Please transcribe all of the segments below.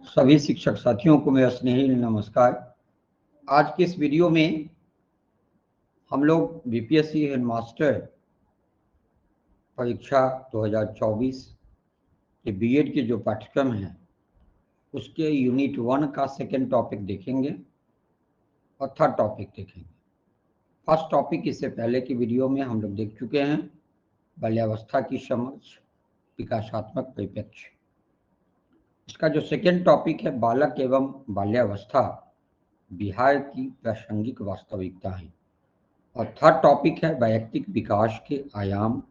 सभी शिक्षक साथियों को मेरा स्नेही नमस्कार। आज के इस वीडियो में हम लोग बीपीएससी हेडमास्टर परीक्षा 2024 के बीएड के जो पाठ्यक्रम हैं उसके यूनिट 1 का सेकेंड टॉपिक देखेंगे और थर्ड टॉपिक देखेंगे। फर्स्ट टॉपिक इससे पहले की वीडियो में हम लोग देख चुके हैं, बाल्यावस्था की समझ, विकासात्मक परिप्रेक्ष्य। इसका जो सेकेंड टॉपिक है बालक एवं बाल्यावस्था, बिहार की प्रासंगिक वास्तविकताएं, और थर्ड टॉपिक है वैयक्तिक विकास के आयाम,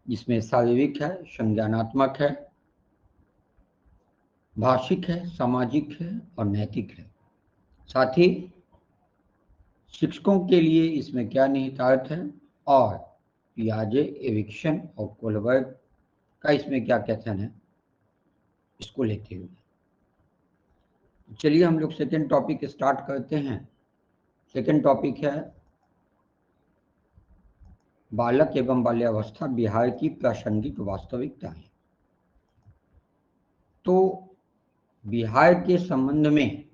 जिसमें शारीरिक है, संज्ञानात्मक है, भाषिक है, सामाजिक है और नैतिक है। साथ ही शिक्षकों के लिए इसमें क्या निहितार्थ है और पियाजे, एरिक्सन और कोलबर्ग का इसमें क्या कथन है, इसको लेते हुए चलिए हम लोग सेकेंड टॉपिक स्टार्ट करते हैं। सेकेंड टॉपिक है बालक एवं बाल्यावस्था, बिहार की प्रासंगिक वास्तविकताएं। तो बिहार के संबंध में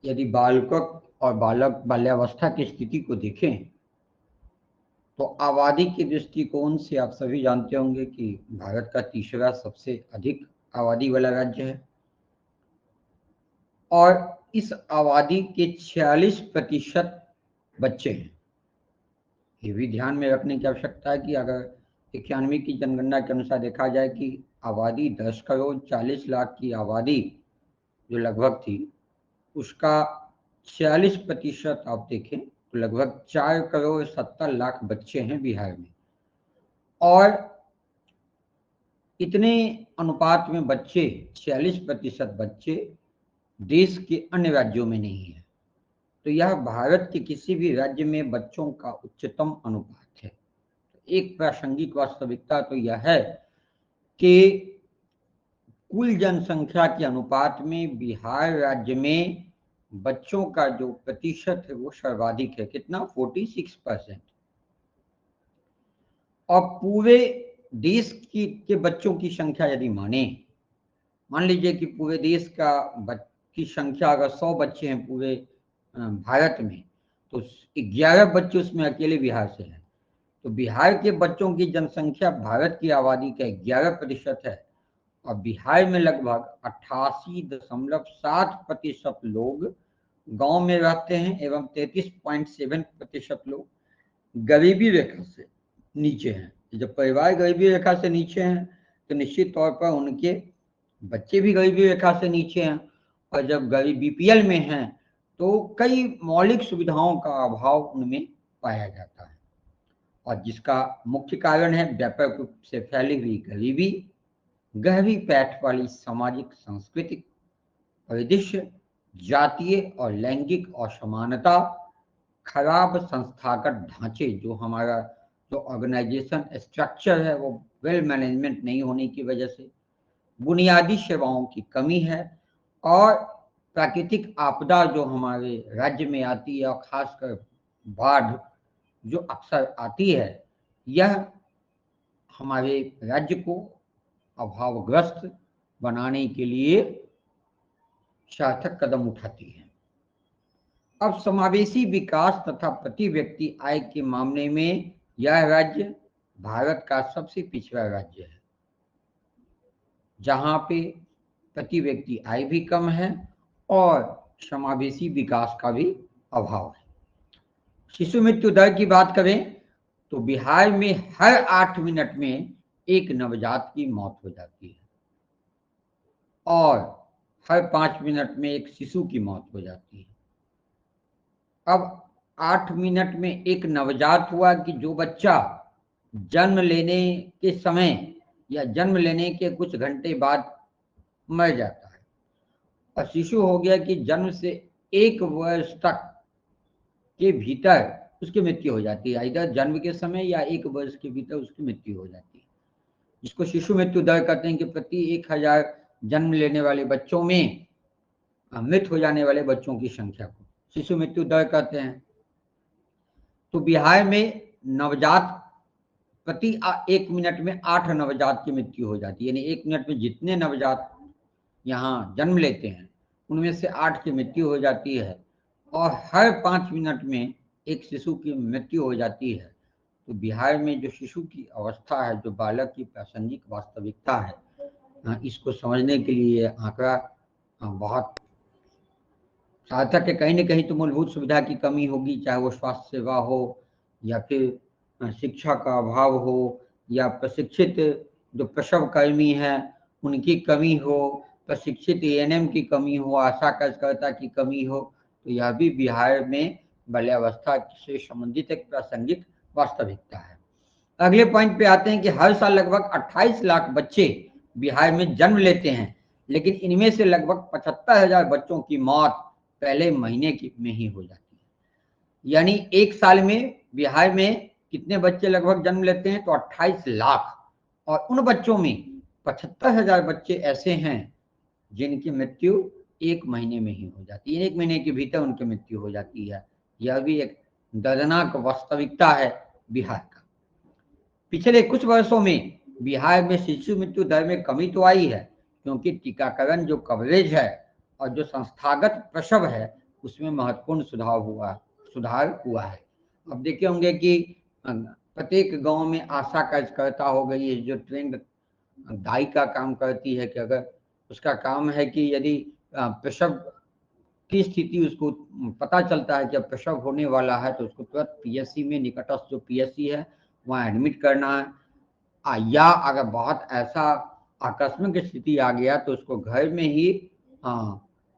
यदि बालकों और बाल्यावस्था की स्थिति को देखें तो आबादी के दृष्टिकोण से आप सभी जानते होंगे कि भारत का तीसरा सबसे अधिक आबादी वाला राज्य है और इस आबादी के 46% बच्चे हैं। ये भी ध्यान में रखने की आवश्यकता है कि अगर 91 की जनगणना के अनुसार देखा जाए कि आबादी 10 करोड़ 40 लाख की आबादी जो लगभग थी, उसका 46% आप देखें तो लगभग 4 करोड़ 70 लाख बच्चे हैं बिहार में। और इतने अनुपात में बच्चे, 46% बच्चे देश के अन्य राज्यों में नहीं है। तो यह भारत के किसी भी राज्य में बच्चों का उच्चतम अनुपात है। एक प्रासंगिक वास्तविकता तो यह है कि कुल जनसंख्या के अनुपात में बिहार राज्य में बच्चों का जो प्रतिशत है वो सर्वाधिक है। कितना? 46%। और पूरे देश के बच्चों की संख्या यदि मान लीजिए कि पूरे देश की संख्या अगर 100 बच्चे हैं पूरे भारत में, तो 11 बच्चे उसमें अकेले बिहार से हैं। तो बिहार के बच्चों की जनसंख्या भारत की आबादी का 11% है और बिहार में लगभग 88.7% लोग गांव में रहते हैं एवं 33.7% लोग गरीबी रेखा से नीचे हैं। जब परिवार गरीबी रेखा से नीचे हैं तो निश्चित तौर पर उनके बच्चे भी गरीबी रेखा से नीचे हैं, और जब गरीब बीपीएल में हैं तो कई मौलिक सुविधाओं का अभाव उनमें पाया जाता है, और जिसका मुख्य कारण है व्यापक रूप से फैली हुई गरीबी, गहरी पैठ वाली सामाजिक सांस्कृतिक परिदृश्य, जातीय और लैंगिक असमानता, खराब संस्थागत ढांचे, जो हमारा जो ऑर्गेनाइजेशन स्ट्रक्चर है वो वेल मैनेजमेंट नहीं होने की वजह से, बुनियादी सेवाओं की कमी है, और प्राकृतिक आपदा जो हमारे राज्य में आती है और खासकर बाढ़ जो अक्सर आती है, यह हमारे राज्य को अभावग्रस्त बनाने के लिए सार्थक कदम उठाती है। अब समावेशी विकास तथा प्रति व्यक्ति आय के मामले में यह राज्य भारत का सबसे पिछड़ा राज्य है, जहां पे प्रति व्यक्ति आय भी कम है और समावेशी विकास का भी अभाव है। शिशु मृत्यु दर की बात करें तो बिहार में हर 8 मिनट में एक नवजात की मौत हो जाती है और हर 5 मिनट में एक शिशु की मौत हो जाती है। अब 8 मिनट में एक नवजात हुआ कि जो बच्चा जन्म लेने के समय या जन्म लेने के कुछ घंटे बाद मर जाता है, और शिशु हो गया कि जन्म से 1 वर्ष तक के भीतर उसकी मृत्यु हो जाती है, इधर जन्म के समय या 1 वर्ष के भीतर उसकी मृत्यु हो जाती है, जिसको शिशु मृत्यु दर कहते हैं कि प्रति 1000 जन्म लेने वाले बच्चों में मृत हो जाने वाले बच्चों की संख्या को शिशु मृत्यु दर कहते हैं। तो बिहार में नवजात प्रति 1 मिनट में 8 नवजात की मृत्यु हो जाती है, यानी 1 मिनट में जितने नवजात यहाँ जन्म लेते हैं उनमें से 8 की मृत्यु हो जाती है और हर 5 मिनट में एक शिशु की मृत्यु हो जाती है। तो बिहार में जो शिशु की अवस्था है, जो बालक की प्रासंगिक वास्तविकता है, इसको समझने के लिए आंकड़ा बहुत सार्थक है। कहीं न कहीं तो मूलभूत सुविधा की कमी होगी, चाहे वो स्वास्थ्य सेवा हो या फिर शिक्षा का अभाव हो या प्रशिक्षित जो प्रसव कर्मी हैं उनकी कमी हो, प्रशिक्षित एएनएम की कमी हो, आशा कार्यकर्ता की कमी हो। तो यह भी बिहार में बाल्यावस्था से संबंधित एक प्रासंगिक वास्तविकता है। अगले पॉइंट पे आते हैं कि हर साल लगभग 28 लाख बच्चे बिहार में जन्म लेते हैं, लेकिन इनमें से लगभग 75,000 बच्चों की मौत पहले महीने में ही हो जाती है। यानी एक साल में बिहार में कितने बच्चे लगभग जन्म लेते हैं? तो 28 लाख, और उन बच्चों में 75,000 बच्चे ऐसे हैं जिनकी मृत्यु एक महीने में ही हो जाती है, 1 महीने के भीतर उनकी मृत्यु हो जाती है। यह भी एक दर्दनाक वास्तविकता है बिहार का। पिछले कुछ वर्षों में बिहार में शिशु मृत्यु दर में कमी तो आई है, क्योंकि टीकाकरण जो कवरेज है और जो संस्थागत प्रसव है उसमें महत्वपूर्ण सुधार हुआ है। अब देखे होंगे कि प्रत्येक गांव में आशा कार्यकर्ता हो गई है, जो ट्रेंड दाई का काम करती है, कि अगर उसका काम है कि यदि प्रसव की स्थिति उसको पता चलता है कि अब प्रसव होने वाला है तो उसको तुरंत पीएससी में, निकटस्थ जो पीएससी है वहाँ एडमिट करना है, या अगर बहुत ऐसा आकस्मिक स्थिति आ गया तो उसको घर में ही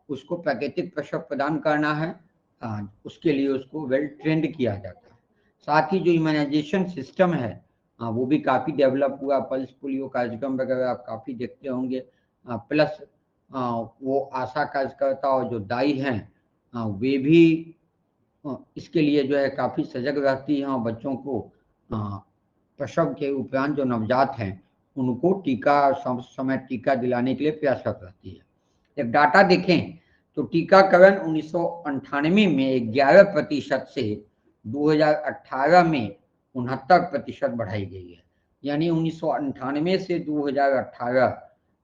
उसको प्राकृतिक प्रसव प्रदान करना है। उसके लिए उसको वेल ट्रेंड किया जाता है। साथ ही जो इम्यूनाइजेशन सिस्टम है वो भी काफ़ी डेवलप हुआ, पल्स पोलियो कार्यक्रम वगैरह आप काफ़ी देखते होंगे। प्लस वो आशा कार्यकर्ता और जो दाई हैं वे भी इसके लिए जो है काफ़ी सजग रहती हैं और बच्चों को प्रसव के उपरांत जो नवजात हैं उनको टीका समय टीका दिलाने के लिए प्रयासरत रहती है। एक डाटा देखें तो टीकाकरण 1998 में 11% से 2018 में 69% बढ़ाई गई है। यानी 1998 से 2018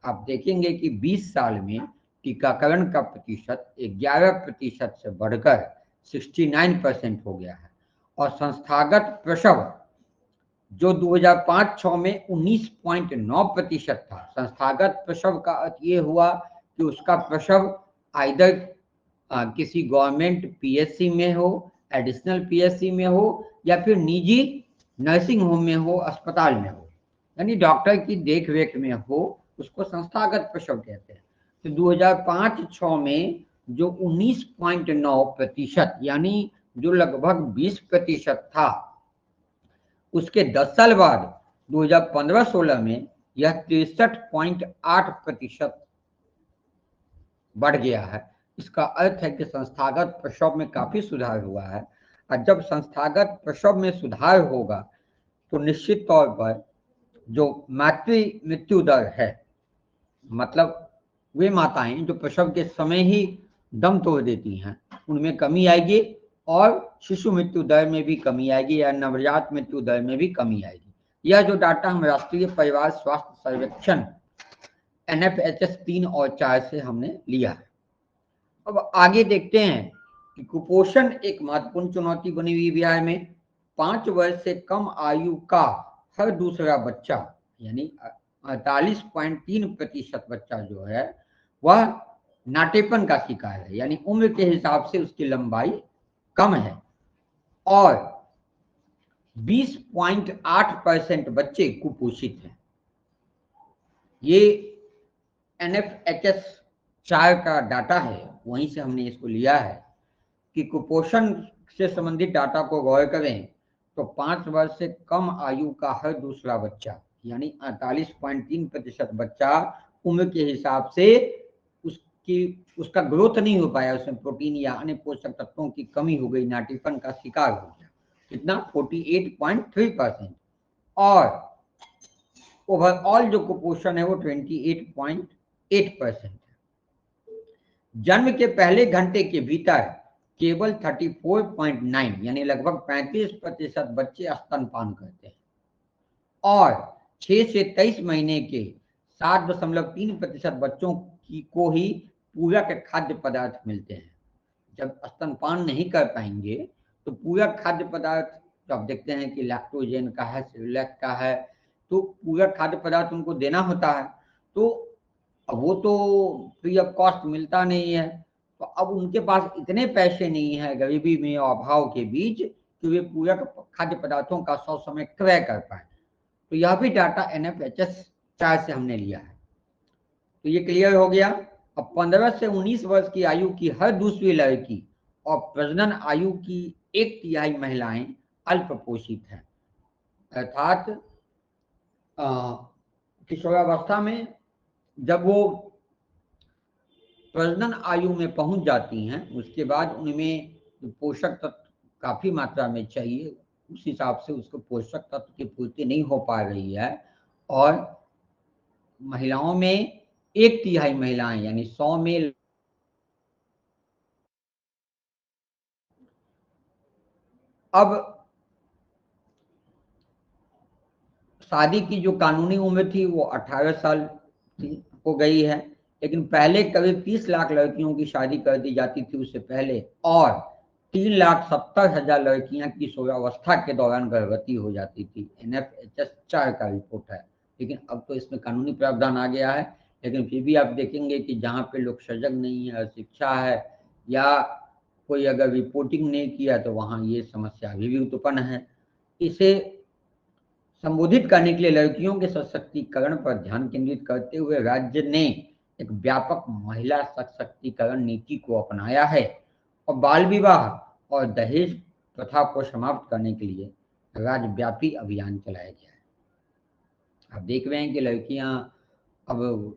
आप देखेंगे कि 20 साल में टीकाकरण का प्रतिशत 11% से बढ़कर 69% हो गया है। और संस्थागत प्रसव जो 2005-06 में 19.9% था। संस्थागत प्रसव का अर्थ ये हुआ कि उसका प्रसव आइदर किसी गवर्नमेंट पीएससी में हो, एडिशनल पीएससी में हो, या फिर निजी नर्सिंग होम में हो, अस्पताल में हो, यानी डॉक्टर की देखरेख में हो, उसको संस्थागत प्रसव कहते हैं। तो 2005-06 में जो 19.9% यानी जो लगभग 20% था, उसके 10 साल बाद 2015-16 में यह 63.8% बढ़ गया है। इसका अर्थ है कि संस्थागत प्रसव में काफी सुधार हुआ है। और जब संस्थागत प्रसव में सुधार होगा तो निश्चित तौर पर जो मातृ मृत्यु दर है, मतलब वे माताएं जो प्रसव के समय ही दम तोड़ देती हैं, उनमें कमी आएगी और शिशु मृत्यु दर में भी कमी आएगी या नवजात मृत्यु दर में भी कमी आएगी। यह जो डाटा हम राष्ट्रीय परिवार स्वास्थ्य सर्वेक्षण NFHS 3 और 4 से हमने लिया है। अब आगे देखते हैं कि कुपोषण एक महत्वपूर्ण चुनौती बनी हुई बिहार में। 5 वर्ष से कम आयु का हर दूसरा बच्चा यानी 48.3% बच्चा जो है वह नाटेपन का शिकार है, यानी उम्र के हिसाब से उसकी लंबाई कम है। और 20.8% बच्चे कुपोषित हैं। ये NFHS 4 का डाटा है, वहीं से हमने इसको लिया है कि कुपोषण से संबंधित डाटा को गौर करें तो 5 वर्ष से कम आयु का हर दूसरा बच्चा यानी 48.3% बच्चा उम्र के हिसाब से उसका ग्रोथ नहीं हो पाया, उसमें प्रोटीन या अन्य पोषक तत्वों की कमी हो गई, नाटीपन का शिकार हो गया। कितना? 48.3%। और ओवरऑल जो कुपोषण है वो 28.8% है। जन्म के पहले घंटे के भीतर केवल 34.9 यानी लगभग 35% बच्चे स्तनपान करते हैं और 6 से 23 महीने के 7.3% बच्चों की को ही पूरक खाद्य पदार्थ मिलते हैं। जब स्तनपान नहीं कर पाएंगे तो पूरक खाद्य पदार्थ तो आप देखते हैं कि लैक्टोजेन का है, सेरेलैक का है, तो पूरक खाद्य पदार्थ उनको देना होता है। तो अब वो तो फ्री ऑफ कॉस्ट मिलता नहीं है, तो अब उनके पास इतने पैसे नहीं है गरीबी में और अभाव के बीच कि वे पूरक खाद्य पदार्थों का सौ समय क्रय कर पाए। तो यह भी डाटा NFHS 4 से हमने लिया है। तो ये क्लियर हो गया। अब 15 से 19 वर्ष की आयु की हर दूसरी लड़की और प्रजनन आयु की 1/3 महिलाएं अल्पपोषित हैं, अर्थात किशोरावस्था में जब वो प्रजनन आयु में पहुंच जाती हैं उसके बाद उनमें पोषक तत्व काफी मात्रा में चाहिए, उस हिसाब से उसको पोषक तत्व की पूर्ति नहीं हो पा रही है, और महिलाओं में 1/3 महिलाएं यानी 100 में अब शादी की जो कानूनी उम्र थी वो 18 साल हो गई है, लेकिन पहले करीब 30 लाख लड़कियों की शादी कर दी जाती थी उससे पहले, और 3,70,000 लड़कियां किशोरावस्था के दौरान गर्भवती हो जाती थी। NFHS 4 का रिपोर्ट है, लेकिन अब तो इसमें कानूनी प्रावधान आ गया है। लेकिन फिर भी आप देखेंगे कि जहाँ पे लोग सजग नहीं है, शिक्षा है, या कोई अगर रिपोर्टिंग नहीं किया तो वहाँ ये समस्या अभी भी उत्पन्न है। इसे संबोधित करने के लिए लड़कियों के सशक्तिकरण पर ध्यान केंद्रित करते हुए राज्य ने एक व्यापक महिला सशक्तिकरण नीति को अपनाया है और बाल विवाह और दहेज प्रथा को समाप्त करने के लिए राज्यव्यापी अभियान चलाया गया है। आप देख रहे हैं कि लड़कियां अब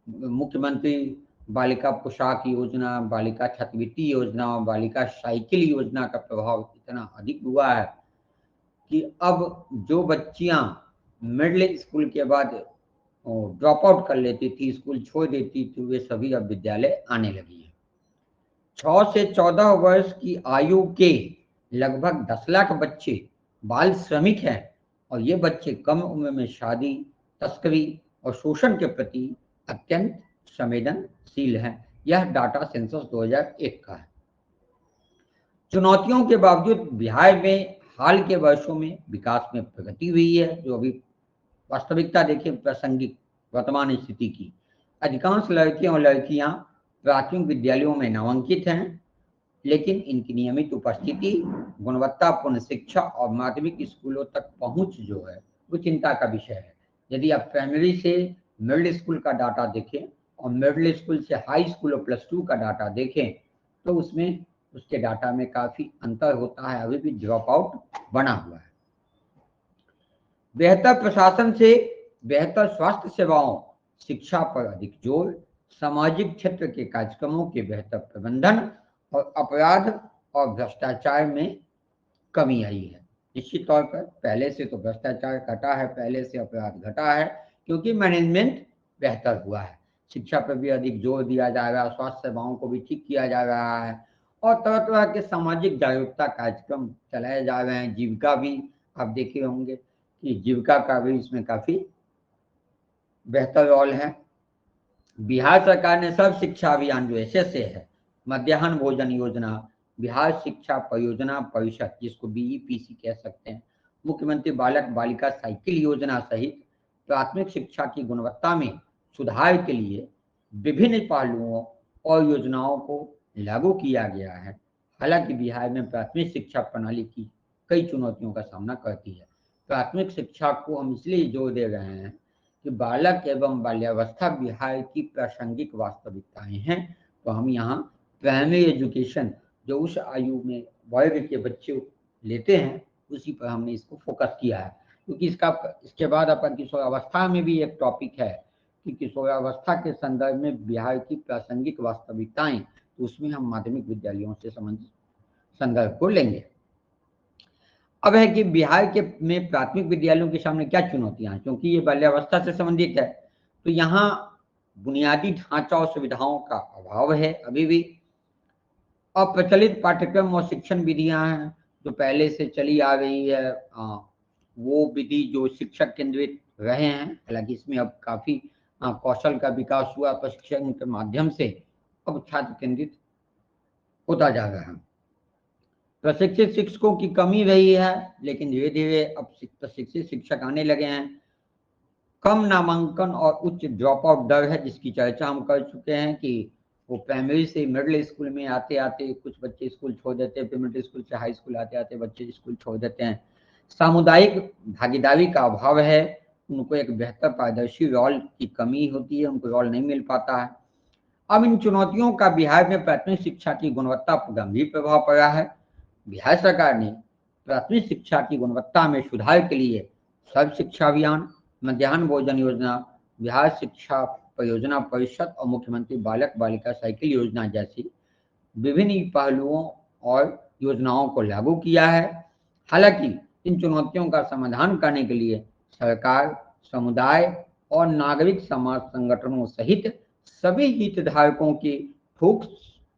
मुख्यमंत्री बालिका पोशाक योजना, बालिका छात्रवृत्ति योजना और बालिका साइकिल योजना का प्रभाव इतना अधिक हुआ है कि अब जो बच्चियां मिडिल स्कूल के बाद ड्रॉप आउट कर लेती थी, स्कूल छोड़ देती थी, वे सभी अब विद्यालय आने लगी हैं। 6 से 14 वर्ष की आयु के लगभग 10 लाख बच्चे बाल श्रमिक हैं, और ये बच्चे कम उम्र में शादी, तस्करी और शोषण के प्रति अत्यंत संवेदनशील हैं। यह डाटा सेंसस 2001 का है। चुनौतियों के बावजूद बिहार में हाल के वर्षों में विकास में प्रगति हुई है। जो अभी वास्तविकता देखें प्रासंगिक वर्तमान स्थिति की, अधिकांश लड़के और लड़कियां प्राथमिक विद्यालयों में नामांकित हैं, लेकिन इनकी नियमित उपस्थिति, गुणवत्तापूर्ण शिक्षा और माध्यमिक स्कूलों तक पहुंच जो है वो चिंता का विषय है। यदि आप प्राइमरी से मिडिल स्कूल का डाटा देखें और मिडिल स्कूल से हाई स्कूल और +2 का डाटा देखें तो उसमें उसके डाटा में काफी अंतर होता है, अभी भी ड्रॉप आउट बना हुआ है। बेहतर प्रशासन से बेहतर स्वास्थ्य सेवाओं, शिक्षा पर अधिक जोर, सामाजिक क्षेत्र के कार्यक्रमों के बेहतर प्रबंधन और अपराध और भ्रष्टाचार में कमी आई है। निश्चित तौर पर पहले से तो भ्रष्टाचार घटा है, पहले से अपराध घटा है, क्योंकि मैनेजमेंट बेहतर हुआ है। शिक्षा पर भी अधिक जोर दिया जा रहा है, स्वास्थ्य सेवाओं को भी ठीक किया जा रहा है, और तरह तरह के सामाजिक जागरूकता कार्यक्रम चलाए जा रहे हैं। जीविका भी आप देखे होंगे कि जीविका का भी इसमें काफी बेहतर रोल है। बिहार सरकार ने सर्व शिक्षा अभियान जो SSA है, मध्याह्न भोजन योजना, बिहार शिक्षा परियोजना परिषद जिसको BEPC कह सकते हैं, मुख्यमंत्री बालक बालिका साइकिल योजना सहित प्राथमिक शिक्षा की गुणवत्ता में सुधार के लिए विभिन्न पहलुओं और योजनाओं को लागू किया गया है। हालांकि बिहार में प्राथमिक शिक्षा प्रणाली की कई चुनौतियों का सामना करती है। प्राथमिक शिक्षा को हम इसलिए जोर दे रहे हैं कि बालक एवं बाल्यावस्था बिहार की प्रासंगिक वास्तविकताएं हैं, तो हम यहाँ प्राइमरी एजुकेशन जो उस आयु में वर्ग के बच्चे लेते हैं उसी पर हमने इसको फोकस किया है, क्योंकि इसके बाद अपन किशोरावस्था में भी एक टॉपिक है कि किशोरावस्था के संदर्भ में बिहार की प्रासंगिक वास्तविकताएं, तो उसमें हम माध्यमिक विद्यालयों से संबंधित संदर्भ को लेंगे। अब है कि बिहार के में प्राथमिक विद्यालयों के सामने क्या चुनौतियां हैं, क्योंकि ये बाल्यावस्था से संबंधित है, तो यहाँ बुनियादी ढांचा और सुविधाओं का अभाव है। अभी भी अप्रचलित पाठ्यक्रम और शिक्षण विधियां हैं जो पहले से चली आ रही है, वो विधि जो शिक्षक केंद्रित रहे हैं, हालांकि इसमें अब काफी कौशल का विकास हुआ प्रशिक्षण के माध्यम से, अब छात्र केंद्रित होता जा रहा है। प्रशिक्षित शिक्षकों की कमी रही है, लेकिन धीरे धीरे अब प्रशिक्षित शिक्षक आने लगे हैं। कम नामांकन और उच्च ड्रॉप आउट दर है, जिसकी चर्चा हम कर चुके हैं कि वो प्राइमरी से मिडिल स्कूल में आते आते कुछ बच्चे स्कूल छोड़ देते हैं, फिर मिडिल स्कूल से हाई स्कूल आते आते बच्चे स्कूल छोड़ देते हैं। सामुदायिक भागीदारी का अभाव है, उनको एक बेहतर पारदर्शी रोल की कमी होती है, उनको रोल नहीं मिल पाता है। अब इन चुनौतियों का बिहार में प्राथमिक शिक्षा की गुणवत्ता पर गंभीर प्रभाव पड़ा है। बिहार सरकार ने प्राथमिक शिक्षा की गुणवत्ता में सुधार के लिए सर्व शिक्षा अभियान, मध्याह्न भोजन योजना, बिहार शिक्षा परियोजना परिषद और मुख्यमंत्री बालक बालिका साइकिल योजना जैसी विभिन्न पहलुओं और योजनाओं को लागू किया है। हालांकि इन चुनौतियों का समाधान करने के लिए सरकार, समुदाय और नागरिक समाज संगठनों सहित सभी हितधारकों के ठोस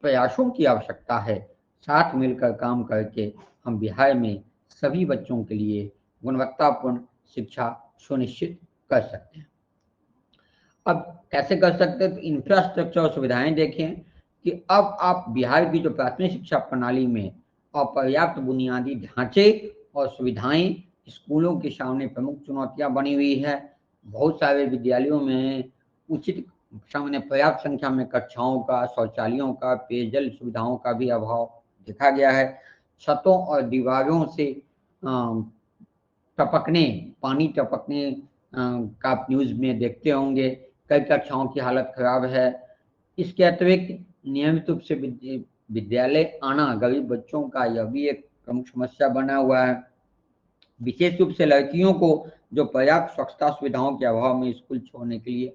प्रयासों की आवश्यकता है। साथ मिलकर काम करके हम बिहार में सभी बच्चों के लिए गुणवत्तापूर्ण शिक्षा सुनिश्चित कर सकते हैं। अब कैसे कर सकते हैं? तो इंफ्रास्ट्रक्चर और सुविधाएं देखें कि अब आप बिहार की जो प्राथमिक शिक्षा प्रणाली में अपर्याप्त बुनियादी ढांचे और सुविधाएं स्कूलों के सामने प्रमुख चुनौतियां बनी हुई है। बहुत सारे विद्यालयों में उचित सामने पर्याप्त संख्या में कक्षाओं का, शौचालयों का, पेयजल सुविधाओं का भी अभाव देखा गया है। छतों और दीवारों से पानी टपकने का आप न्यूज़ में देखते होंगे। कई कक्षाओं की हालत खराब है। इसके अतिरिक्त नियमित रूप से विद्यालय आना गरीब बच्चों का यह भी एक प्रमुख समस्या बना हुआ है। विशेष रूप से लड़कियों को जो पर्याप्त स्वच्छता सुविधाओं के अभाव में स्कूल छोड़ने के लिए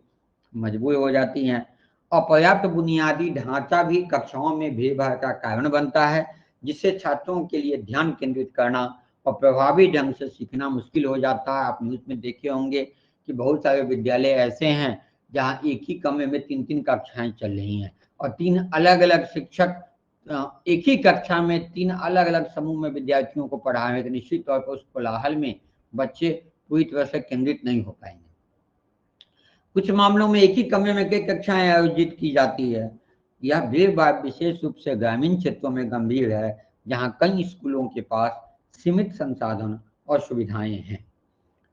मजबूर हो जाती हैं। अपर्याप्त बुनियादी ढांचा भी कक्षाओं में भीड़ भाड़ का कारण बनता है, जिससे छात्रों के लिए ध्यान केंद्रित करना और प्रभावी ढंग से सीखना मुश्किल हो जाता है। आप न्यूज़ में देखे होंगे कि बहुत सारे विद्यालय ऐसे हैं जहाँ एक ही कमरे में 3-3 कक्षाएं चल रही हैं और 3 अलग अलग शिक्षक एक ही कक्षा में 3 अलग अलग समूह में विद्यार्थियों को पढ़ा रहे हैं। तो निश्चित तौर पर उस कोलाहल में बच्चे पूरी तरह से केंद्रित नहीं हो पाएंगे। कुछ मामलों में एक ही कमरे में कई कक्षाएं आयोजित की जाती है। यह भीड़ भाड़ विशेष रूप से ग्रामीण क्षेत्रों में गंभीर है, जहां कई स्कूलों के पास सीमित संसाधन और सुविधाएं हैं।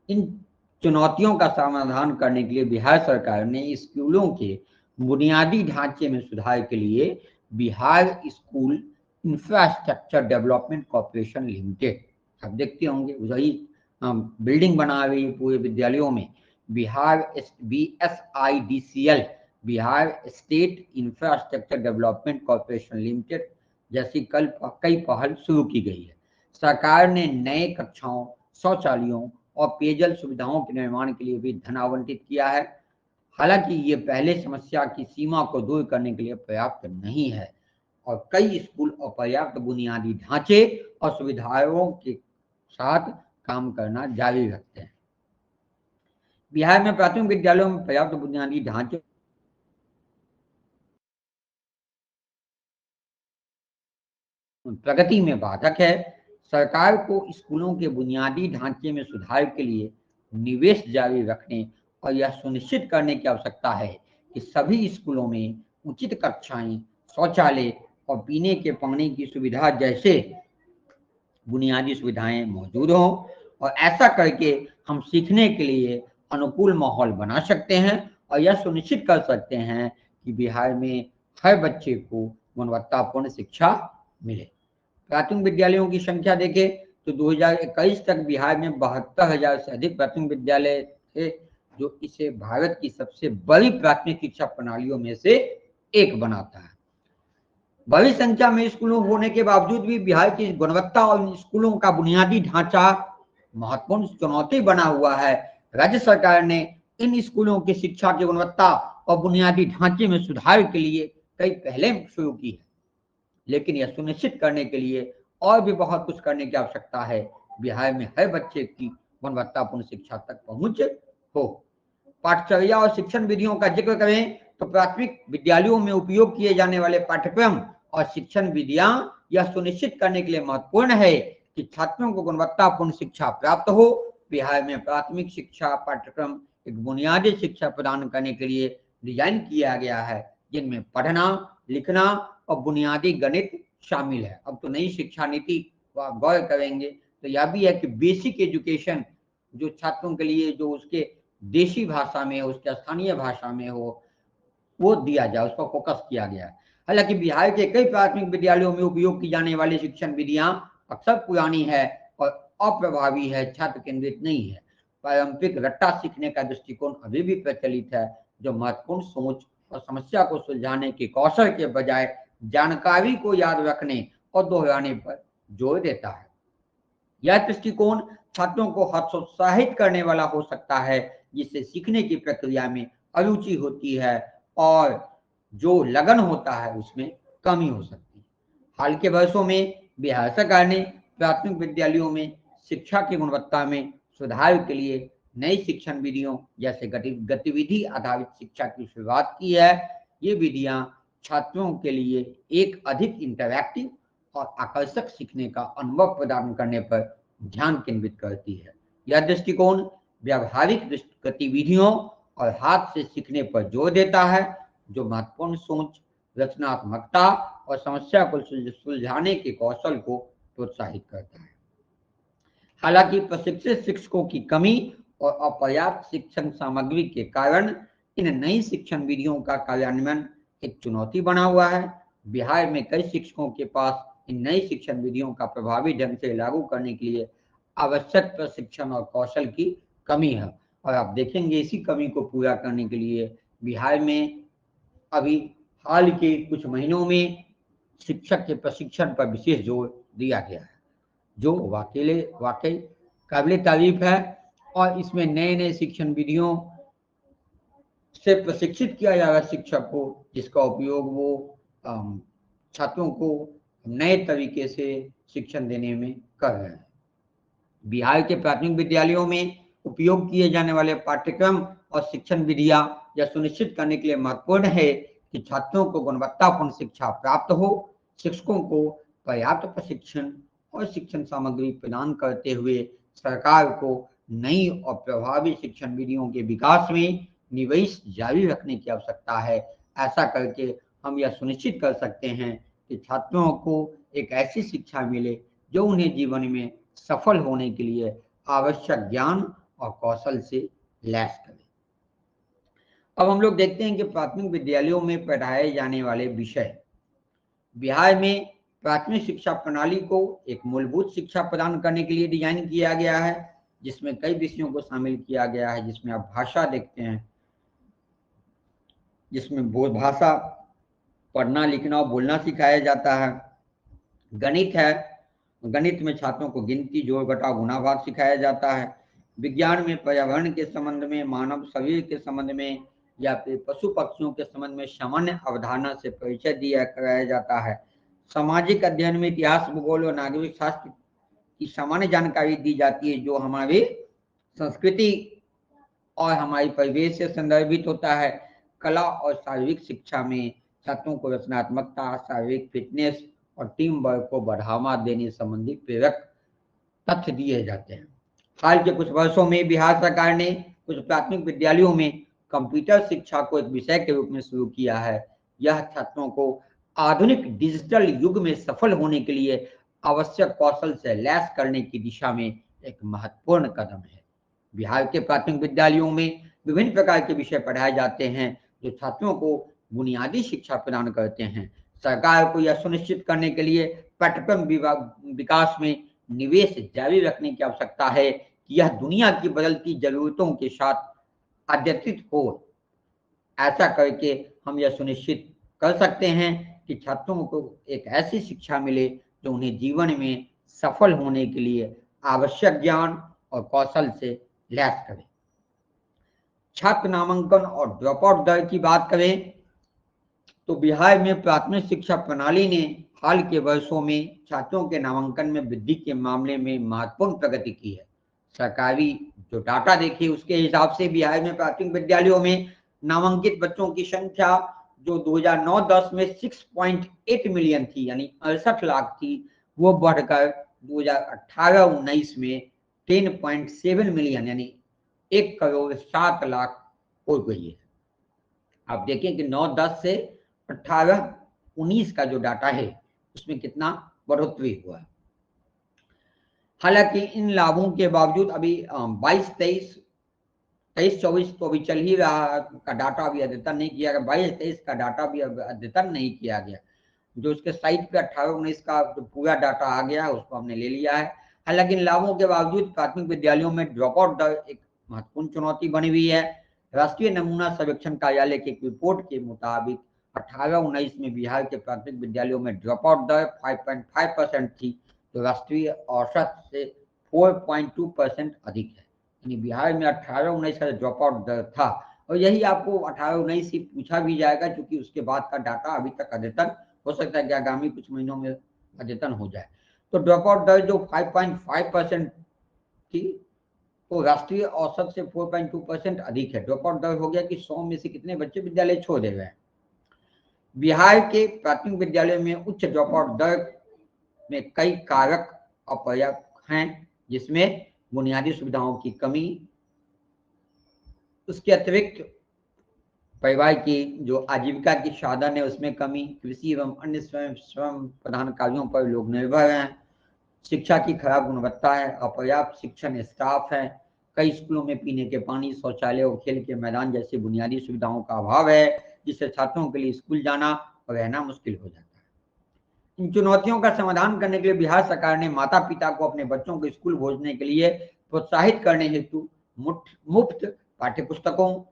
इन चुनौतियों का समाधान करने के लिए बिहार सरकार ने स्कूलों के बुनियादी ढांचे में सुधार के लिए Bihar school infrastructure development corporation limited, आप देखते होंगे वही बिल्डिंग बना रही है पूरे विद्यालयों में। Bihar BSIDCL, Bihar state infrastructure development corporation limited जैसी कई पहल शुरू की गई है। सरकार ने नए कक्षाओं, शौचालयों और पेयजल सुविधाओं के निर्माण के लिए भी धन आवंटित किया है। हालांकि ये पहले समस्या की सीमा को दूर करने के लिए पर्याप्त नहीं है और कई स्कूल अपर्याप्त बुनियादी ढांचे और सुविधाओं के साथ काम करना जारी रखते हैं। बिहार में प्राथमिक विद्यालयों में पर्याप्त बुनियादी ढांचे प्रगति में बाधक है। सरकार को स्कूलों के बुनियादी ढांचे में सुधार के लिए निवेश जारी रखने और यह सुनिश्चित करने की आवश्यकता है कि सभी स्कूलों में उचित कक्षाएं, शौचालय और पीने के पानी की सुविधा जैसे बुनियादी सुविधाएं मौजूद हों और ऐसा करके हम सीखने के लिए अनुकूल माहौल बना सकते हैं और यह सुनिश्चित कर सकते हैं कि बिहार में हर बच्चे को गुणवत्तापूर्ण शिक्षा मिले। प्राथमिक विद्यालयों की संख्या देखें तो 2021 तक बिहार में 72,000 से अधिक प्राथमिक विद्यालय थे, जो इसे भारत की सबसे बड़ी प्राथमिक शिक्षा प्रणालियों में से एक बनाता है। बड़ी संख्या में स्कूलों होने के बावजूद भी बिहार की गुणवत्ता और स्कूलों का बुनियादी ढांचा महत्वपूर्ण चुनौती बना हुआ है। राज्य सरकार ने इन स्कूलों की शिक्षा की गुणवत्ता और बुनियादी ढांचे में सुधार के लिए कई पहलें शुरू की है, लेकिन यह सुनिश्चित करने के लिए और भी बहुत कुछ करने की आवश्यकता है। बिहार में हर बच्चे की गुणवत्तापूर्ण शिक्षा तक पहुंच हो। पाठचर्या और शिक्षण विधियों का जिक्र करें तो प्राथमिक विद्यालयों में उपयोग किए जाने वाले पाठ्यक्रम और शिक्षण विधियां यह सुनिश्चित करने के लिए महत्वपूर्ण है कि छात्रों को गुणवत्तापूर्ण शिक्षा प्राप्त हो। बिहार में प्राथमिक शिक्षा पाठ्यक्रम एक बुनियादी शिक्षा प्रदान करने के लिए डिजाइन किया गया है, जिनमें पढ़ना, लिखना और बुनियादी गणित शामिल है। अब तो नई शिक्षा नीति को आप गौर करेंगे तो यह भी है कि बेसिक एजुकेशन जो छात्रों के लिए जो उसके देशी भाषा में हो, उसके स्थानीय भाषा में हो, वो दिया जाए, उस पर फोकस किया गया है। हालांकि बिहार के कई प्राथमिक विद्यालयों में उपयोग की जाने वाली शिक्षण विधियां अक्सर पुरानी है और अप्रभावी है, छात्र केंद्रित नहीं है। पारंपरिक रट्टा सीखने का दृष्टिकोण अभी भी प्रचलित है, जो महत्वपूर्ण सोच और समस्या को सुलझाने के कौशल के बजाय जानकारी को याद रखने और दोहराने पर जोर देता है। यह दृष्टिकोण छात्रों को हतोत्साहित करने वाला हो सकता है, जिससे सीखने की प्रक्रिया में अरुचि होती है और जो लगन होता है उसमें कमी हो सकती है। हाल के वर्षों में बिहार सरकार ने प्राथमिक विद्यालयों में शिक्षा की गुणवत्ता में सुधार के लिए नई शिक्षण विधियों जैसे गतिविधि आधारित शिक्षा की शुरुआत की है। ये विधियां छात्रों के लिए एक अधिक इंटरैक्टिव और आकर्षक सीखने का अनुभव प्रदान करने पर ध्यान केंद्रित करती है। यह दृष्टिकोण व्यावहारिक गतिविधियों और हाथ से सीखने पर जोर देता है, जो महत्वपूर्ण सोच, रचनात्मकता और समस्या को सुलझाने के कौशल को प्रोत्साहित करता है। हालांकि प्रशिक्षित शिक्षकों की कमी और अपर्याप्त शिक्षण सामग्री के कारण इन नई शिक्षण विधियों का कार्यान्वयन एक चुनौती बना हुआ है। बिहार में कई शिक्षकों के पास इन नई शिक्षण विधियों का प्रभावी ढंग से लागू करने के लिए आवश्यक प्रशिक्षण और कौशल की कमी है। और आप देखेंगे इसी कमी को पूरा करने के लिए बिहार में अभी हाल के कुछ महीनों में शिक्षक के प्रशिक्षण पर विशेष जोर दिया गया है, जो वाकई काबिल तारीफ है। और इसमें नए नए शिक्षण विधियों से प्रशिक्षित किया जा रहा है शिक्षक को, जिसका उपयोग वो छात्रों को नए तरीके से शिक्षण देने में कर रहे हैं। बिहार के प्राथमिक विद्यालयों में उपयोग किए जाने वाले पाठ्यक्रम और शिक्षण विधियां यह सुनिश्चित करने के लिए महत्वपूर्ण है कि छात्रों को गुणवत्तापूर्ण शिक्षा प्राप्त हो। शिक्षकों को पर्याप्त प्रशिक्षण और शिक्षण सामग्री प्रदान करते हुए सरकार को नई और प्रभावी शिक्षण विधियों के विकास में निवेश जारी रखने की आवश्यकता है। ऐसा करके हम यह सुनिश्चित कर सकते हैं कि छात्रों को एक ऐसी शिक्षा मिले जो उन्हें जीवन में सफल होने के लिए आवश्यक ज्ञान और कौशल से लैस करे। अब हम लोग देखते हैं कि प्राथमिक विद्यालयों में पढ़ाए जाने वाले विषय। बिहार में प्राथमिक शिक्षा प्रणाली को एक मूलभूत शिक्षा प्रदान करने के लिए डिजाइन किया गया है, जिसमें कई विषयों को शामिल किया गया है। जिसमें आप भाषा देखते हैं, जिसमें भाषा पढ़ना, लिखना और बोलना सिखाया जाता है। गणित है, गणित में छात्रों को गिनती, जोड़ घटाव, गुणा भाग सिखाया जाता है। विज्ञान में पर्यावरण के संबंध में, मानव शरीर के संबंध में या फिर पशु पक्षियों के संबंध में सामान्य अवधारणा से परिचय दिया कराया जाता है। सामाजिक अध्ययन में इतिहास, भूगोल और नागरिक शास्त्र की सामान्य जानकारी दी जाती है, जो हमारी संस्कृति और हमारी परिवेश से संदर्भित होता है। कला और शारीरिक शिक्षा में छात्रों को रचनात्मकता, शारीरिक फिटनेस और टीम वर्क को बढ़ावा देने संबंधी प्रेरक तथ्य दिए जाते हैं। हाल के कुछ वर्षों में बिहार सरकार ने कुछ प्राथमिक विद्यालयों में कंप्यूटर शिक्षा को एक विषय के रूप में शुरू किया है। यह छात्रों को आधुनिक डिजिटल युग में सफल होने के लिए आवश्यक कौशल से लैस करने की दिशा में एक महत्वपूर्ण कदम है। बिहार के प्राथमिक विद्यालयों में विभिन्न प्रकार के विषय पढ़ाए जाते हैं, जो छात्रों को बुनियादी शिक्षा प्रदान करते हैं। सरकार को यह सुनिश्चित करने के लिए पाठ्यक्रम विकास में निवेश जारी रखने की आवश्यकता है कि यह दुनिया की बदलती जरूरतों के साथ अद्यतित हो। ऐसा करके हम यह सुनिश्चित कर सकते हैं कि छात्रों को एक ऐसी शिक्षा मिले जो उन्हें जीवन में सफल होने के लिए आवश्यक ज्ञान और कौशल से लैस करे। छात्र नामांकन और ड्रॉप आउट दर की बात करें तो बिहार में प्राथमिक शिक्षा प्रणाली ने हाल के वर्षों में छात्रों के नामांकन में वृद्धि के मामले में महत्वपूर्ण प्रगति की है। सरकारी जो डाटा देखिए उसके हिसाब से बिहार में प्राथमिक विद्यालयों में नामांकित बच्चों की संख्या जो 2009-10 में 6.8 मिलियन थी, यानी 68 लाख थी, वो बढ़कर 2018-19 में 10.7 मिलियन यानी 1,07,00,000 हो गई है। आप देखें कि 9-10 से 18-19 का जो डाटा है उसमें कितना बढ़ोतरी हुआ है। हालांकि इन लाभों के बावजूद अभी 22-23 23-24 तो अभी चल ही रहा का डाटा अभी अद्यतन नहीं किया गया, 22-23 का डाटा भी अद्यतन नहीं किया गया। जो उसके साइट पे 18-19 का जो पूरा डाटा आ गया है उसको हमने ले लिया है। हालांकि इन लाभों के बावजूद प्राथमिक विद्यालयों में ड्रॉप आउट दर एक महत्वपूर्ण चुनौती बनी हुई है। राष्ट्रीय नमूना सर्वेक्षण कार्यालय की एक रिपोर्ट के मुताबिक 18-19 में बिहार के प्राथमिक विद्यालयों में ड्रॉप आउट दर 5.5% थी, तो राष्ट्रीय औसत से 4.2% अधिक है। यानी बिहार में 18-19 का ड्रॉप आउट दर था, और यही आपको 18-19 ही पूछा भी जाएगा, क्योंकि उसके बाद का डाटा अभी तक अद्यतन हो सकता है कि आगामी कुछ महीनों में अद्यतन हो जाए। तो ड्रॉप आउट दर जो 5.5% थी, तो राष्ट्रीय औसत से 4.2% अधिक है। ड्रॉप आउट दर हो गया कि 100 में से कितने बच्चे विद्यालय छोड़ दे रहे हैं। बिहार के प्राथमिक विद्यालय में उच्च ड्रॉप आउट दर में कई कारक अपर्याप्त हैं, जिसमें बुनियादी सुविधाओं की कमी, उसके अतिरिक्त परिवार की जो आजीविका की साधन है उसमें कमी, कृषि एवं अन्य श्रम प्रधान कार्यों पर लोग निर्भर हैं, शिक्षा की खराब गुणवत्ता है, अपर्याप्त शिक्षण स्टाफ है, कई स्कूलों में पीने के पानी, शौचालय और खेल के मैदान जैसी बुनियादी सुविधाओं का अभाव है, जिससे छात्रों के लिए स्कूल जाना और रहना मुश्किल हो जाता है। इन चुनौतियों का समाधान करने के लिए बिहार सरकार ने माता पिता को अपने बच्चों को स्कूल भेजने के लिए प्रोत्साहित करने हेतु मुफ्त पाठ्यपुस्तकों,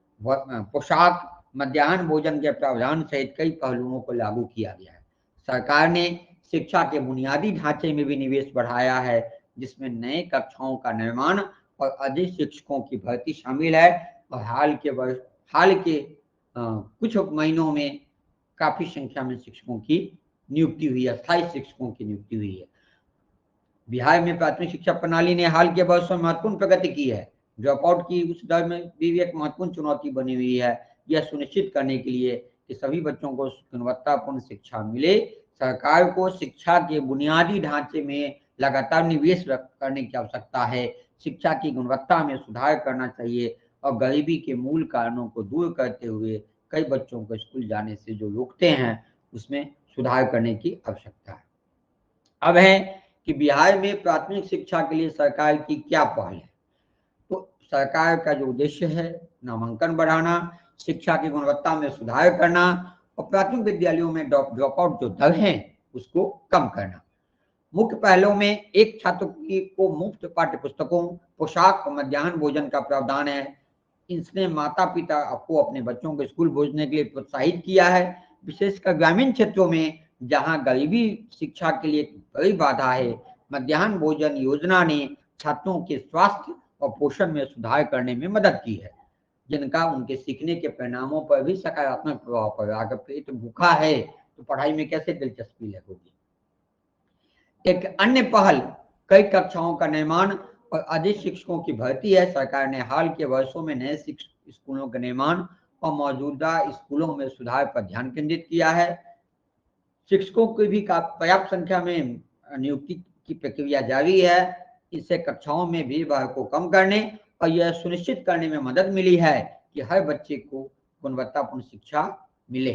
पोशाक, मध्याह्न भोजन के प्रावधान सहित कई पहलुओं को लागू किया गया है। सरकार ने शिक्षा के बुनियादी ढांचे में भी निवेश बढ़ाया है, जिसमें नए कक्षाओं का निर्माण और अधिक शिक्षकों की भर्ती शामिल है, और हाल के कुछ महीनों में काफी संख्या में शिक्षकों की नियुक्ति हुई है, अस्थायी शिक्षकों की नियुक्ति हुई है। बिहार में प्राथमिक शिक्षा प्रणाली ने हाल के वर्षों में महत्वपूर्ण प्रगति की है। ड्रॉप आउट की उस दर में भी एक महत्वपूर्ण चुनौती बनी हुई है। यह सुनिश्चित करने के लिए कि सभी बच्चों को गुणवत्तापूर्ण शिक्षा मिले, सरकार को शिक्षा के बुनियादी ढांचे में लगातार निवेश करने की आवश्यकता है। शिक्षा की गुणवत्ता में सुधार करना चाहिए और गरीबी के मूल कारणों को दूर करते हुए कई बच्चों को स्कूल जाने से जो रोकते हैं उसमें सुधार करने की आवश्यकता है। अब है कि बिहार में प्राथमिक शिक्षा के लिए सरकार की क्या पहल है। तो सरकार का जो उद्देश्य है, नामांकन बढ़ाना, शिक्षा की गुणवत्ता में सुधार करना और प्राथमिक विद्यालयों में ड्रॉप आउट जो दर है उसको कम करना। मुख्य पहलों में एक छात्र को मुफ्त पाठ्य पुस्तकों, पोशाक और मध्याह्न भोजन का प्रावधान है। इसने माता पिता को अपने बच्चों को स्कूल भेजने के लिए प्रोत्साहित किया है, विशेषकर ग्रामीण क्षेत्रों में जहां गरीबी शिक्षा के लिए बड़ी बाधा है। मध्याह्न भोजन योजना ने छात्रों के स्वास्थ्य और पोषण में सुधार करने में मदद की है, जिनका उनके सीखने के परिणामों पर भी सकारात्मक प्रभाव पड़ा। अगर पेट भूखा है तो पढ़ाई में कैसे दिलचस्पी लगेगी। एक अन्य पहल कई कक्षाओं का निर्माण और अधिक शिक्षकों की भर्ती है। सरकार ने हाल के वर्षों में नए स्कूलों का निर्माण और मौजूदा स्कूलों में सुधार पर ध्यान केंद्रित किया है। शिक्षकों की भी पर्याप्त संख्या में नियुक्ति की प्रक्रिया जारी है। इससे कक्षाओं में भीड़भाड़ को कम करने और यह सुनिश्चित करने में मदद मिली है कि हर बच्चे को गुणवत्तापूर्ण शिक्षा मिले।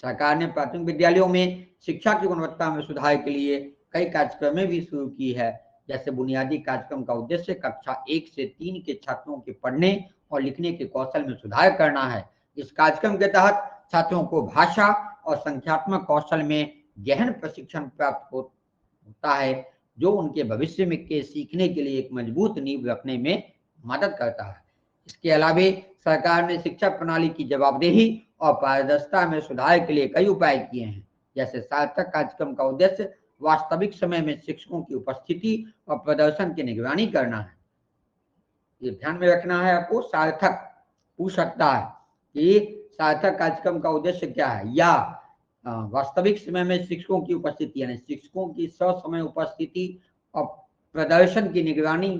सरकार ने प्राथमिक विद्यालयों में शिक्षा की गुणवत्ता में सुधार के लिए कई कार्यक्रमें भी शुरू की है। जैसे बुनियादी कार्यक्रम का उद्देश्य कक्षा 1 से 3 के छात्रों के पढ़ने और लिखने के कौशल में सुधार करना है। इस कार्यक्रम के तहत छात्रों को भाषा और संख्यात्मक कौशल में गहन प्रशिक्षण प्राप्त होता है, जो उनके भविष्य में के सीखने के लिए एक मजबूत नींव रखने में मदद करता है। इसके अलावा सरकार ने शिक्षा प्रणाली की जवाबदेही और पारदर्शिता में सुधार के लिए कई उपाय किए हैं। जैसे सार्थक कार्यक्रम का उद्देश्य वास्तविक समय में शिक्षकों की उपस्थिति और प्रदर्शन की निगरानी करना है। ये ध्यान में रखना है आपको। सार्थक पूछ सकता है कि सार्थक कार्यक्रम का उद्देश्य क्या है, या वास्तविक समय में शिक्षकों की उपस्थिति यानी शिक्षकों की ससमय उपस्थिति और प्रदर्शन की निगरानी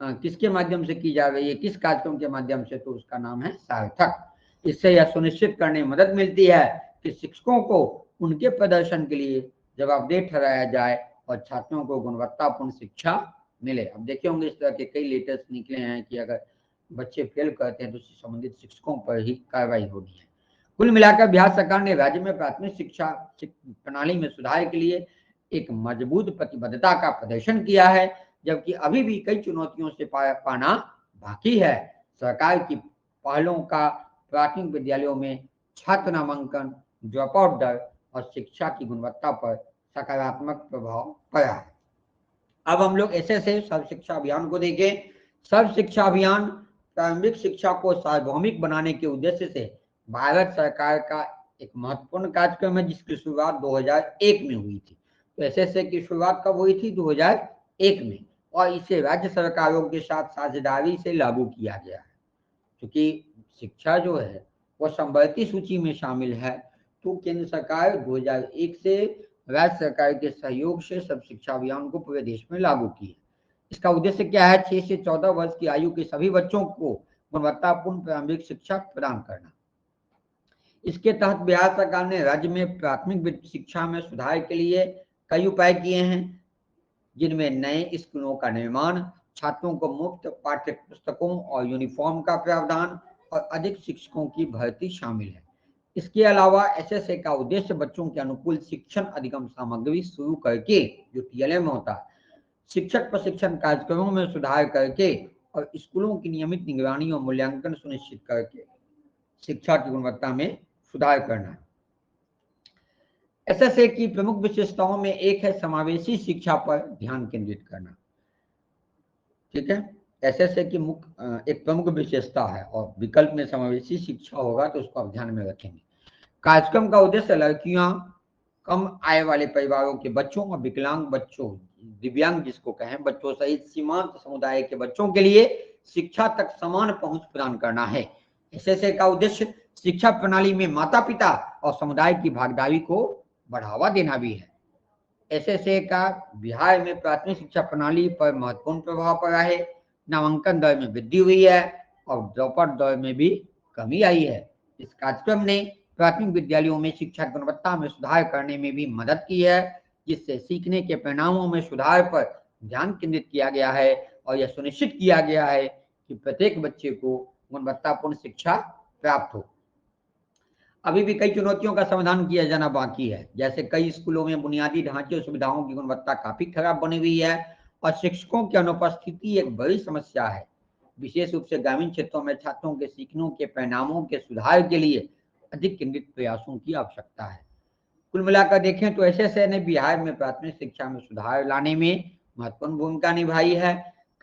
किसके माध्यम से की जा रही है, किस कार्यक्रम के माध्यम से, तो उसका नाम है सार्थक। इससे यह सुनिश्चित करने में मदद मिलती है कि शिक्षकों को उनके प्रदर्शन के लिए जवाबदेह ठहराया जाए और छात्रों को गुणवत्तापूर्ण शिक्षा मिले। अब देखे होंगे इस तरह के कई लेटेस्ट निकले हैं कि अगर बच्चे फेल करते हैं तो उससे संबंधित शिक्षकों पर ही कार्रवाई होनी है। कुल मिलाकर बिहार सरकार ने राज्य में प्राथमिक शिक्षा प्रणाली में सुधार के लिए एक मजबूत प्रतिबद्धता का प्रदर्शन किया है, जबकि अभी भी कई चुनौतियों से पाना बाकी है। सरकार की पहलों का प्राथमिक विद्यालयों में छात्र नामांकन, ड्रॉप आउट दर और शिक्षा की गुणवत्ता पर सकारात्मक प्रभाव पड़ा है। अब हम लोग ऐसे से सर्व शिक्षा अभियान को देखें। सर्व शिक्षा अभियान प्रारंभिक शिक्षा को सार्वभौमिक बनाने के उद्देश्य से भारत सरकार का एक महत्वपूर्ण कार्यक्रम है, जिसकी शुरुआत 2001 में हुई थी। तो एसएसए की शुरुआत कब हुई थी? 2001 में, और इसे राज्य सरकारों के साथ साझेदारी से लागू किया गया है। क्योंकि शिक्षा जो है वो समवर्ती सूची में शामिल है, तो केंद्र सरकार 2001 से राज्य सरकार के सहयोग से सब शिक्षा अभियान को पूरे देश में लागू की है। इसका उद्देश्य क्या है? 6 से 14 वर्ष की आयु के सभी बच्चों को गुणवत्तापूर्ण प्रारंभिक शिक्षा प्रदान करना। इसके तहत बिहार सरकार ने राज्य में प्राथमिक शिक्षा में सुधार के लिए कई उपाय किए हैं, जिनमें नए स्कूलों का निर्माण, छात्रों को मुफ्त पाठ्य पुस्तकों और यूनिफॉर्म का प्रावधान और अधिक शिक्षकों की भर्ती शामिल है। इसके अलावा एसएसए का उद्देश्य बच्चों के अनुकूल शिक्षण अधिगम सामग्री शुरू करके, जो टीएलएम होता है, शिक्षक प्रशिक्षण कार्यक्रमों में सुधार करके और स्कूलों की नियमित निगरानी और मूल्यांकन सुनिश्चित करके शिक्षा की गुणवत्ता में सुधार करना। एसएसए की प्रमुख विशेषताओं में एक है समावेशी शिक्षा पर ध्यान केंद्रित करना। ठीक है, एसएसए की मुख्य एक प्रमुख विशेषता है, और विकल्प में समावेशी शिक्षा होगा तो उसको आप ध्यान में रखेंगे। कार्यक्रम का उद्देश्य लड़कियां, कम आय वाले परिवारों के बच्चों और विकलांग बच्चों, दिव्यांग जिसको कहें, बच्चों सहित सीमांत समुदाय के बच्चों के लिए शिक्षा तक समान पहुंच प्रदान करना है। एसएसए का उद्देश्य शिक्षा प्रणाली में माता पिता और समुदाय की भागीदारी को बढ़ावा देना भी है। एसएसए का बिहार में प्राथमिक शिक्षा प्रणाली पर महत्वपूर्ण प्रभाव पड़ा है। नामांकन दर में वृद्धि हुई है और ड्रॉप आउट दर में भी कमी आई है। इस कार्यक्रम ने प्राथमिक विद्यालयों में शिक्षा गुणवत्ता में सुधार करने में भी मदद की है, जिससे सीखने के परिणामों में सुधार पर ध्यान केंद्रित किया गया है और यह सुनिश्चित किया गया है कि प्रत्येक बच्चे को गुणवत्तापूर्ण शिक्षा प्राप्त हो। अभी भी कई चुनौतियों का समाधान किया जाना बाकी है, जैसे कई स्कूलों में बुनियादी ढांचे और सुविधाओं की गुणवत्ता काफी खराब बनी हुई है और शिक्षकों की अनुपस्थिति एक बड़ी समस्या है। विशेष रूप से ग्रामीण क्षेत्रों में छात्रों के सीखने के परिणामों के सुधार के लिए अधिक केंद्रित प्रयासों की आवश्यकता है। कुल मिलाकर देखें तो एसएसए ने बिहार में प्राथमिक शिक्षा में सुधार लाने में महत्वपूर्ण भूमिका निभाई है।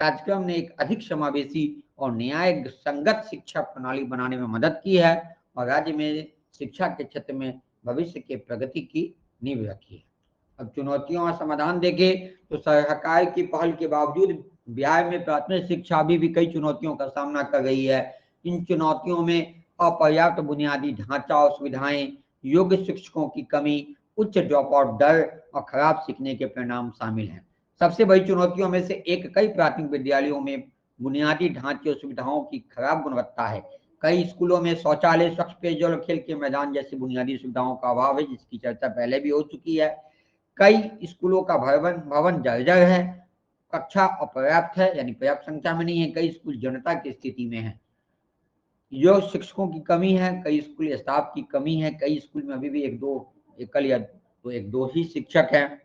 कार्यक्रम ने एक अधिक समावेशी और न्याय संगत शिक्षा प्रणाली बनाने में मदद की है और राज्य में शिक्षा के क्षेत्र में भविष्य के प्रगति की नींव रखी है। अब चुनौतियों का समाधान देखें तो सरकार की पहल के बावजूद बिहार में प्राथमिक शिक्षा अभी भी कई चुनौतियों का सामना कर रही है। इन चुनौतियों में अपर्याप्त बुनियादी ढांचा और सुविधाएं, योग्य शिक्षकों की कमी, उच्च ड्रॉप आउट दर और खराब सीखने के परिणाम शामिल हैं। सबसे बड़ी चुनौतियों में से एक कई प्राथमिक विद्यालयों में बुनियादी ढांचे और सुविधाओं की खराब गुणवत्ता है। कई स्कूलों में शौचालय, स्वच्छ पेयजल और खेल के मैदान जैसी बुनियादी सुविधाओं का अभाव है, जिसकी चर्चा पहले भी हो चुकी है। कई स्कूलों का भवन जर्जर है, कक्षा अपर्याप्त है, यानी पर्याप्त संख्या में नहीं है, कई स्कूल जीर्णता की स्थिति में है, योग शिक्षकों की कमी है, कई स्कूल स्टाफ की कमी है, कई स्कूल में अभी भी एक दो ही शिक्षक हैं,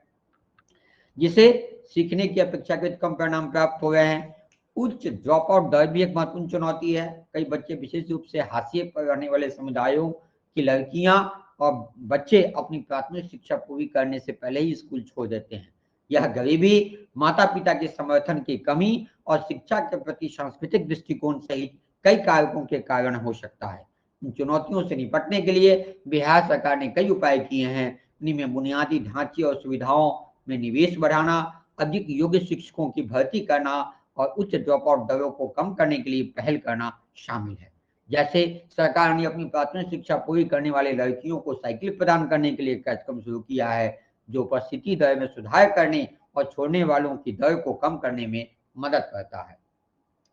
जिसे सीखने की अपेक्षाकृत कम परिणाम प्राप्त हो रहे हैं। उच्च ड्रॉप आउट दर भी एक महत्वपूर्ण चुनौती है। कई बच्चे, विशेष रूप से हाशिए पर रहने वाले समुदायों की लड़कियां और बच्चे, अपनी प्राथमिक शिक्षा पूरी करने से पहले ही स्कूल छोड़ देते हैं। यह गरीबी, माता पिता के समर्थन की कमी और शिक्षा के प्रति सांस्कृतिक दृष्टिकोण सहित कई कारकों के कारण हो सकता है। इन चुनौतियों से निपटने के लिए बिहार सरकार ने कई उपाय किए हैं। इनमें बुनियादी ढांचे और सुविधाओं में निवेश बढ़ाना, अधिक योग्य शिक्षकों की भर्ती करना और उच्च ड्रॉप आउट दरों को कम करने के लिए पहल करना शामिल है। जैसे सरकार ने अपनी प्राथमिक शिक्षा पूरी करने वाले लड़कियों को साइकिल प्रदान करने के लिए कार्यक्रम शुरू किया है, जो उपस्थिति दर में सुधार करने और छोड़ने वालों की दर को कम करने में मदद करता है।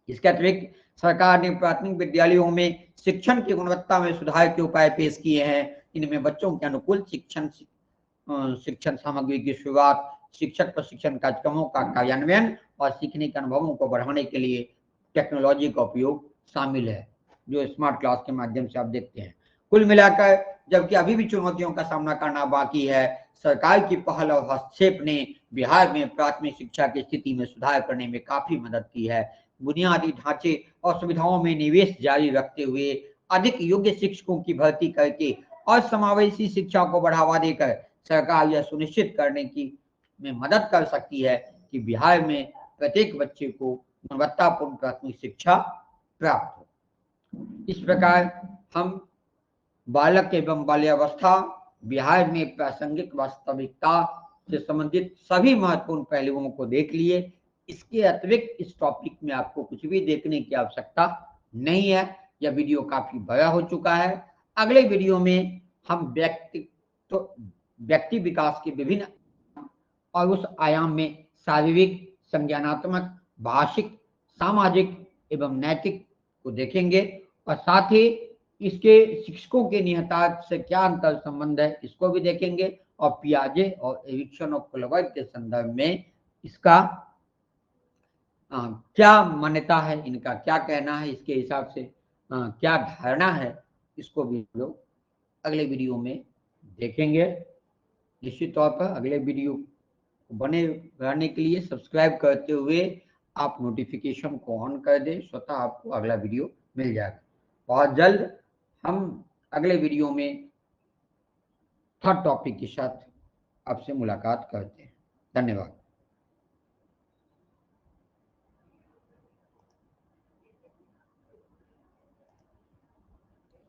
इसके अतिरिक्त सरकार ने प्राथमिक विद्यालयों में शिक्षण की गुणवत्ता में सुधार के उपाय पेश किए हैं। इनमें बच्चों के अनुकूल शिक्षण सामग्री की शुरुआत, शिक्षक प्रशिक्षण कार्यक्रमों का कार्यान्वयन और सीखने के अनुभवों को बढ़ाने के लिए टेक्नोलॉजी का उपयोग शामिल है, जो स्मार्ट क्लास के माध्यम से आप देखते हैं। कुल मिलाकर जबकि अभी भी चुनौतियों का सामना करना बाकी है, सरकार की पहल और हस्तक्षेप ने बिहार में प्राथमिक शिक्षा की स्थिति में सुधार करने में काफी मदद की है। बुनियादी ढांचे और सुविधाओं में निवेश जारी रखते हुए अधिक योग्य शिक्षकों की भर्ती करके और समावेशी शिक्षा को बढ़ावा देकर सरकार यह सुनिश्चित करने की में मदद कर सकती है कि बिहार में प्रत्येक बच्चे को गुणवत्तापूर्ण प्राथमिक शिक्षा प्राप्त हो। इस प्रकार हम बालक एवं बाल्यावस्था बिहार में प्रासंगिक वास्तविकता से संबंधित सभी महत्वपूर्ण पहलुओं को देख लिए। इसके अतिरिक्त इस टॉपिक में आपको कुछ भी देखने की आवश्यकता नहीं है। यह वीडियो काफी बड़ा हो चुका है। अगले वीडियो में हम व्यक्ति विकास के विभिन्न और उस आयाम में शारीरिक, संज्ञानात्मक, भाषिक, सामाजिक एवं नैतिक को देखेंगे और साथ ही इसके शिक्षकों के निहितार्थ से क्या अंतर संबंध है इसको भी देखेंगे और पियाजे और एरिक्सन और कोलबर्ग के संदर्भ में इसका क्या मान्यता है, इनका क्या कहना है, इसके हिसाब से क्या धारणा है, इसको भी लोग अगले वीडियो में देखेंगे। निश्चित तौर पर अगले वीडियो बने रहने के लिए सब्सक्राइब करते हुए आप नोटिफिकेशन को ऑन कर दें, स्वतः आपको अगला वीडियो मिल जाएगा। बहुत जल्द हम अगले वीडियो में थर्ड टॉपिक के साथ आपसे मुलाकात करते हैं। धन्यवाद।